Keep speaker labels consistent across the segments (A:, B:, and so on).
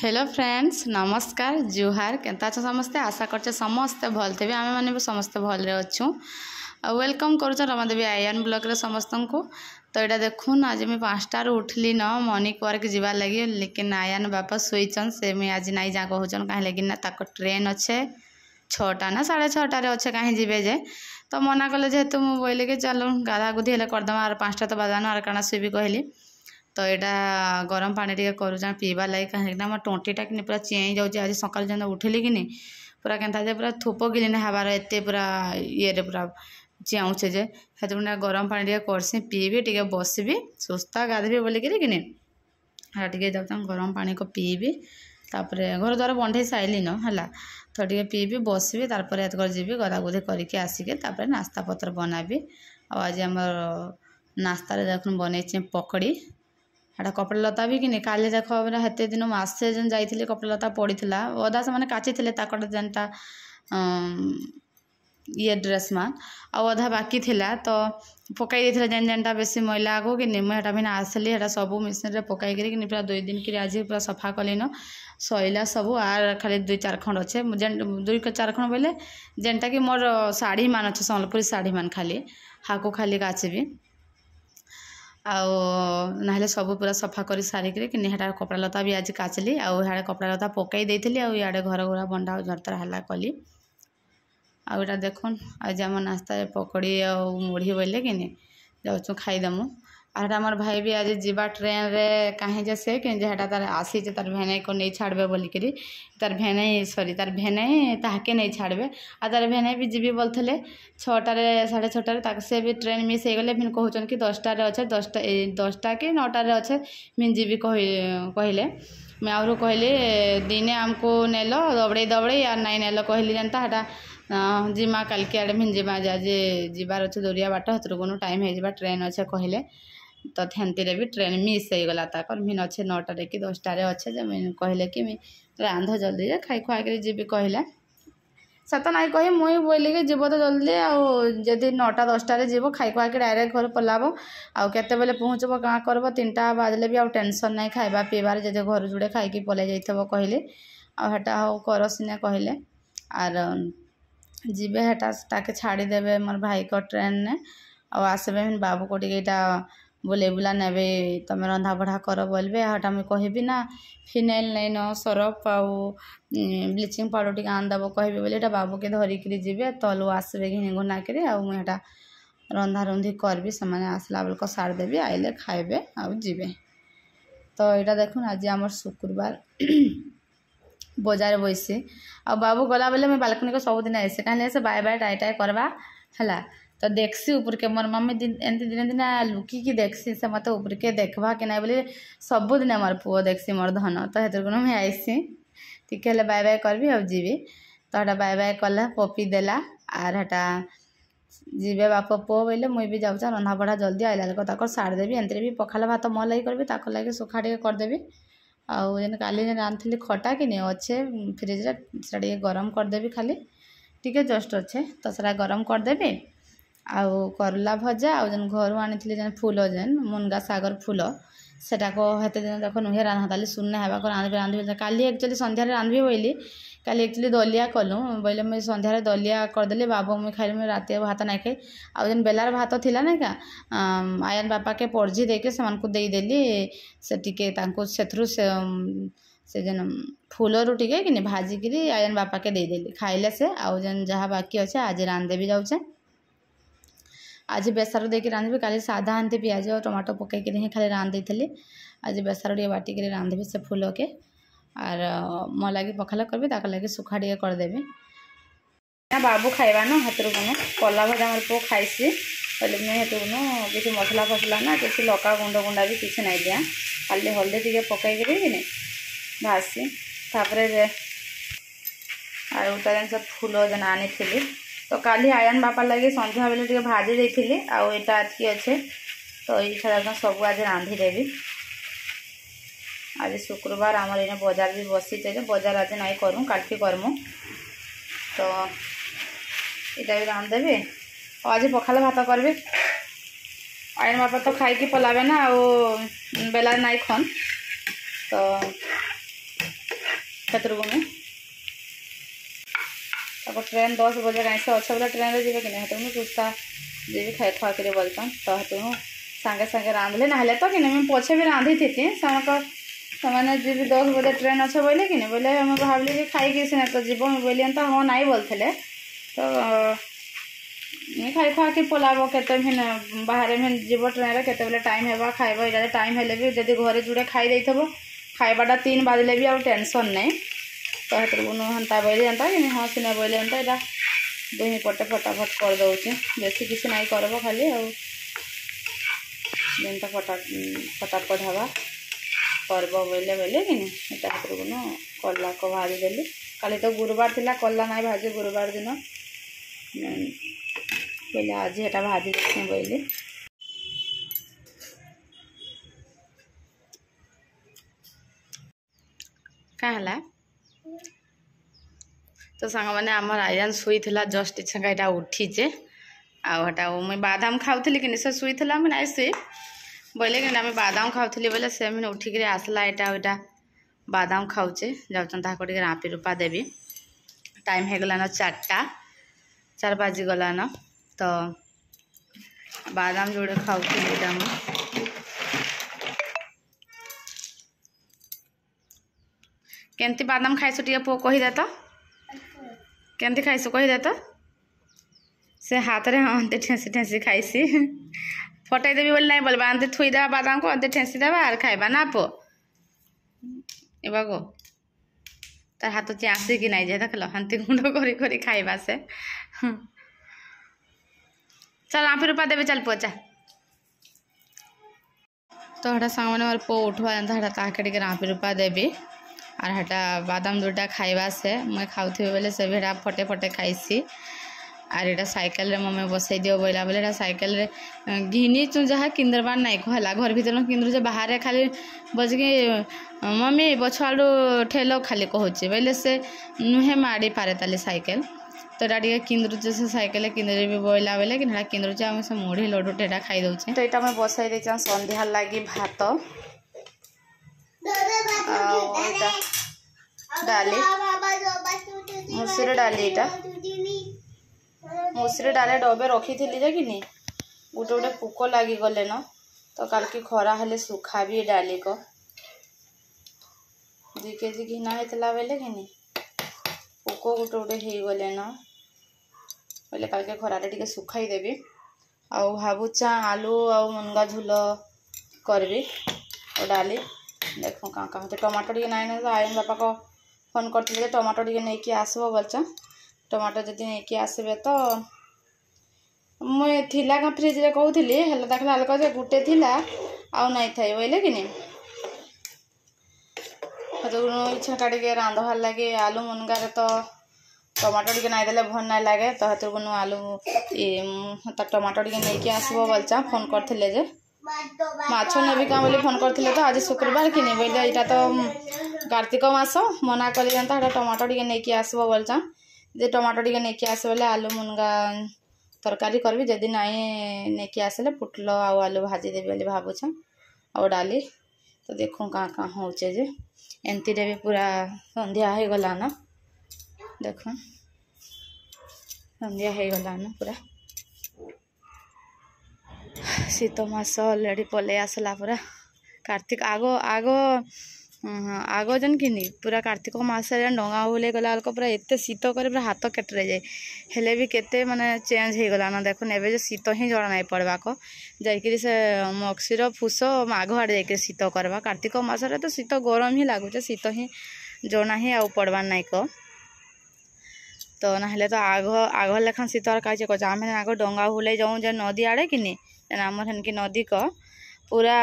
A: Hello friends नमस्कार जुहार केनता छ समस्ते आशा करछे समस्ते भल थे आमे माने भी समस्ते भल रे अच्छू वेलकम करूछ रमादेवी आयन ब्लॉग रे समस्त को। तो यहाँ देखुन आज मैं 5टार उठली न मॉर्निंग वर्क जीवार लगी लेकिन आयन बापा शुईचन से मुझे आज नाई जा कहूचन कहीं लगी ना ताको ट्रेन अच्छे 6टा ना 6:30 अच्छे कहीं जीवे जे तो मना कले जेहेतु मुझे बोले कि चलो गाधा गुधी हेल्ले करदमा और 5टा तो बाजान और काना शुबी कहली। तो यहाँ गरम पानी टे कर पीवा लगे कहीं मोर टंटीटा कि पूरा चेई जाऊँगी आज सकाल जो उठिली कि पूरा के पूरा थोप गिली हबार एत पूरा ये पूरा चेऊचे जे से गरम पानी टे करसी पीबी टे बसबी सुस्थ गाधबी बोलिकी टे जाऊँ गरम पानी को पीबी तापर घर द्वार बंधे साइली न है तो टे पीबी बसबी तार एतक जीवी गदा गुधी करके आसिके नास्ता पत्र बनाबी। आज आम नास्तार देख बनई पकड़ी एटा कपड़ा लता भी कि काली देख हेते दिन मसे जन जाइए कपड़ा लता पड़ी अदा से काची जेनटा ये ड्रेस मान आधा बाकी थिला तो पकई देथिला जेन जेनटा बेसी मैला आगो कि मुझे भी आसली है सब मेसीन पकई कि पूरा 2 दिन कि आज पूरा सफा कली न सैला सब आर खाली 2-4 खंड अच्छे 2-4 खंड बोले जेनटा कि मोर शाढ़ी मान अच्छे सम्बलपुरी शाढ़ी मान खाली हाको खाली काचबी आउ सब पूरा सफा कर सारिक कपड़ा लता भी आज काचली आड़े कपड़ा लता पकई देती आड़े घर घुरा बंडा झरतरा हला कली आटा देखुन आज आम नास्ता पकड़ी आ मुढ़ी बोले कि जाऊँ खाईदेमु आटा मोर भाई भी आज जीवा ट्रेन रे कहीं जे से कि तार आसी तार भेने को नहीं छाड़बे बोलिकी तार भेने सॉरी तार भेने ताके नहीं छाड़बे आ तार भेने भी जीवी बोलते 6टारे 6:30 से भी ट्रेन मिस हो गले फिर कहून कि 10टार अच्छे 10टा कि 9टार अच्छे फिर जीवी कहले मैं आउर कहली दिने आमको नेल दबड़े दबड़े यार नाई नेल कहली जनता हटा जिमा कल के आड़े फिर जिमा जे जीवार अच्छे दूरिया बाट हतरको टाइम हो ट्रेन अच्छे कहले तो थेन्ती भी ट्रेन मिस हो गला फिर अच्छे 9टारे कि 10टार अच्छे कहले कि रांध जल्दी जे खाई खुआ कर जी कहले सत नाई कही मुई बोली कि जीव तो जल्दी आदि 9टा 10टारे जीव खाई खुआ के डायरेक्ट घर पलाब आते बेले पहुँचब क्या करब 3टा बाजले भी टेंशन नहीं खाइबा पीबार जब घर जुड़े खाई पलै जाइए कहले आटा हो कर सीने कहले आर जीवे हेटा ताके छाड़ीदेवे मोर भाई को ट्रेन ने आसबे बाबू को टिकेटा बुले बुला नेबे तुम रंधा बढ़ा कर बोलबे हटा मुझे कहबी ना फिनाइल नहीं न सरफ आउ ब्लीचिंग पाउडर टी आनदेव कहबी बोले बाबू के धरिक जीवे तलु आसबे घिनी घुना कर मुझे रंधा रुंधी करबी से आसला बेलक सारदेवी आइले खाइबे आउ जीवे। तो यहाँ देखुन आज आम शुक्रवार बजार बैसी आ बाबू गला बेले मैं बालकनी को सबुदिन आसे कहीं से बाय बाय टाई टाई करवा है तो देखसी ऊपर के मोर मम्मी एमती दिन दिन लुकिकी देखसी से मत ऊपर के देखवा कि ना बोले सबुदिन मोर पुओ देखसी मोर धन तो हेतु मुझे आईसी टिके बाय बाय करबी आ जीवी तो हटा बाय बाय कला पपी देला आर हटा जीवे बाप पुओ बोले मुई भी जाऊँ रंधा बढ़ा जल्दी आइला लोक सारदेवी एमती भी पखाला भात मो लगी करी लगे सुखा टे करदेवी आउ जेन काली रांधि खटा कि अच्छे फ्रिज रे गरम करदेवी खाली टी जस्ट अच्छे तो सरा गरम करदेवी आउ करला भजा आउ जेन घर आनी जेन फूल जेन मुनगा सागर फूल सेटा को हेते दिन देख नुहे रांधा ताली शून्य हेबा रांधि रांधि काली एक्चुअली संध्यारे रांधि बोली काली एक्चुअली दलिया कलु बोले मुझे संध्यारे दलिया करदेली बाबू मुझे खाइल मुझे रात भात नाई खाई आउ जेन बेलार भात थिला ना क्या आयन बापा के पर्जी देके से देली से टिके तांको सेथरु से जेन फूल रू टिके कि भाजिकी आयन बापा के देदेली खाइले से आउ जेन जहाँ बाकी अच्छे आज रांधे भी जाऊे आज बेसर देके रांधबी काली सादा आनते पियाज और टमाटो पकईक ही खाली रांधि थी आज बेसर टे बाटिक रांधबी से फूल के आर मो लगे पखाला करबी ताक लगे सुखा टे करदेवी बाबू खाइबा न हाथ कला भजा मोर पु खाइसी बोले मुझे हेतु किसी मसला फसला ना किसी लका गुंड गुंडा भी किसी नहीं दिया खाली हल्दी टे पकईक कि भासी तापर आउटा जिन सब फूल जेन आनी तो काली आयन बापा लगे संध्या बेले टे भाजी देती आईटा एतकी अच्छे तो ये सब आज रांधिदेवी आज शुक्रवार आमर इन बजार भी बसी बजार आज नाई करूँ काल के करमु तो यहाँ भी रांधदेवी आज पखाला भात करबी आयन बापा तो खाई पलाबे ना बेला नाई खन तो क्षेत्रगुण ट्रेन 10 बजे कहीं से अच्छे बोले ट्रेन रे जी कि नहीं सुस्ता जी भी खाई खुआ कर बोलतन तो हेतु सागे सागे रांधले ना तो कि मुझे पछे भी रांधी थी से जी 10 बजे ट्रेन अच्छे बोले कि बोले मुझे भाविली कि खाई सीना तो जीव बोली तो हाँ नाई बोलते तो खाई खुआ कि पलाब केते बाहर जीव ट्रेन केते बेले टाइम है खाइब ये टाइम हेले भी जब घरे जुड़े खाई देथबो खाइबाटा 3 बाजिले भी आउ टेंशन नहीं तो हेतु हंता बोली एंता कि हाँ सीना बोले एंता यहाँ दुही पटे फटाफट कर दौचे बेसी किसी नाई करब खाली आनता फटाफट हवा करब बोले बोले कि यहाँ हेतु कला को भाजी देली काली तो गुरुवार थिला कला नाई भाजी गुरुवार दिन बोले आज एटा भाजी देखें बोले क्या है तो सांग मैंने आम आयान शुई जस्ट इच्छा यहाँ उठीचे आटा मुई बादाम खाऊली कि से शुई मैंने ऐसे बोले कि आम बादाम खाऊली बोले से मैंने उठिक आसला यहाँ बादाम खाऊचे जाऊँ रापी रूपा देवी टाइम हो गलान 4 बाजी गलान तो बादाम जोड़े खाऊली केमती बादाम खाइसु टे पो कहीदे तो केमती खाइसु कहीदे तो से हाथ रे हाँ अंते ठेसी ठेसी खाइसी फटई देवी बोली नहीं बोलबा अंते थुईदेवा बादाम को अंते ठेसी देवा आर खाइबा ना पो एबागो तार हाथ चासी कि नहीं जाए देख हंती गुंड करी खाइबा से चल आप रूपा देवे चल पोचा तो हटा सांग मैंने पो उठवा हटा ताके रापी रूपा देवी और हटा बादाम दूटा खाइबा से मैं खाऊथी बोले से भी फटे फटे खाइसी और यहाँ साइकेल रे मम्मी बसई दियो बोला बोले साइकेल रे घिनी चु जहाँ किंदरबार नाई कहला घर भीतर किंदु बाहर खाली बजके मम्मी पछाड़ू ठेलो खाली कहूचे बोले से नुहे माड़ी पारे ताली साइकेल तो ये किंदुचे से साइकेल किंदरे भी बोला बोले कि किंदुचे आम से मुढ़ी लड्डू टेटा खाई दौचे तो यहाँ बसई दे संध्या लगी भात डाली मुसुरी डाली यहाँ मुसुरी डाले डबे रखी थी जे कि गोटे गोटे पोक लगी गले न तो कल की खरा हेले सुखा भी डाली को 2 केजी घिना होता बेले कि पोक गोटे गोटे हो गले न बोले कल के खरारे टे सुखाई देवी आ भावुचा आलू आ मुनगा झोल करबी और डाली देखो क्या क्या होते टमाटो टे ना तो आयन बापा को फोन करते टमाटो टे नहीं कि आसब बोलचा टमाटो जदि नहीं कि आसबे तो मुझे थिला का फ्रिज रे कहूली देखला हल्का जे गुटे थिला आउ नहीं थाई बोले कि इच्छा काटे रांधवार लगे आलू मुनगार तो टमाटो टे नहीं देले भल नहीं लगे तो हेतु आलू टमाटो टे नहीं कि आसब बोलचा फोन करते जे माछ नेबी क्या बोली फोन करते तो आज शुक्रवार कि नहीं बोले यहाँ तो कार्तिक मास मना कर टमाटो टे नहीं कि आसब बोलचा जे टमाटो टे नहीं कि आस बोले आलू मुनगा तरकारी करबी जदि नहीं नहीं कि आसले पुटल आलू भाजी देवी बोली भावुछ और डाली तो देखो क्या क्या होचे जे एमती भी पूरा संध्या हो गला न देखो संध्या हो गला न पूरा शीत मास अलरेडी पलि आसला पूरा कार्तिक आगो आगो आगो जन कि पूरा कार्तिक मास डंगा बुले गला पूरा एत शीत करे पूरा हाथ केटरे जाए हेले भी केते माने चेंज हो गला ना देखो एबे जो शीत ही जड़ा नहीं पड़वा को जाइकरी से मक्सीर फूस माघ आड़े जाइए शीत करवा कार्तिक मास तो शीत गरम ही लगुचे शीत ही जड़ा ही आउ पड़वा नाई को तो ना तो आग आग लेखन शीत कहे कह आम आग डंगा बुले जाऊँ जे नदी आड़े कि आमर हेनकी नदी को पूरा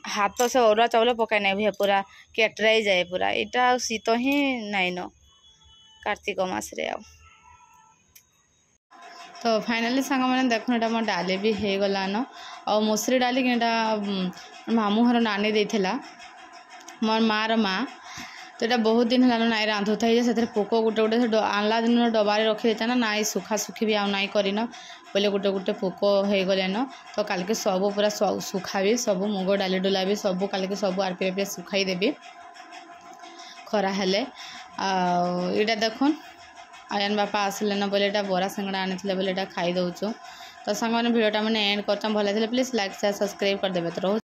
A: हाथ से अरुआ चाउल पकाई नहीं हुए पूरा केटराई जाए पूरा यहाँ शीत ही नाई न कार्तिक मास रे आ तो फाइनाली सांग मैंने देखो यहाँ मोर डाली भी हो गलान और मुसरी डाली कि मामू घर नानी देला मोर मार माँ तो यहाँ बहुत दिन है नाई रांधु था से पोक गोटे गोटे आनला दिन डबारे रखी देता ना सुखा सुखी भी आई करन बोले गोटे गोटे पोक हो गले न तो कल के सब पूरा सुखा भी सब मुग डाली डोला भी सब कल के सब आरपी सुखाई देवी खरा हेले आईटा देखुन आयन बापा आसले न बोले बरा सिंगड़ा आनी बोले खाई दौचु तो सांग भिडियोटा मैंने एंड कर भल प्लीज लाइक शेयर सब्सक्राइब करदेवे तो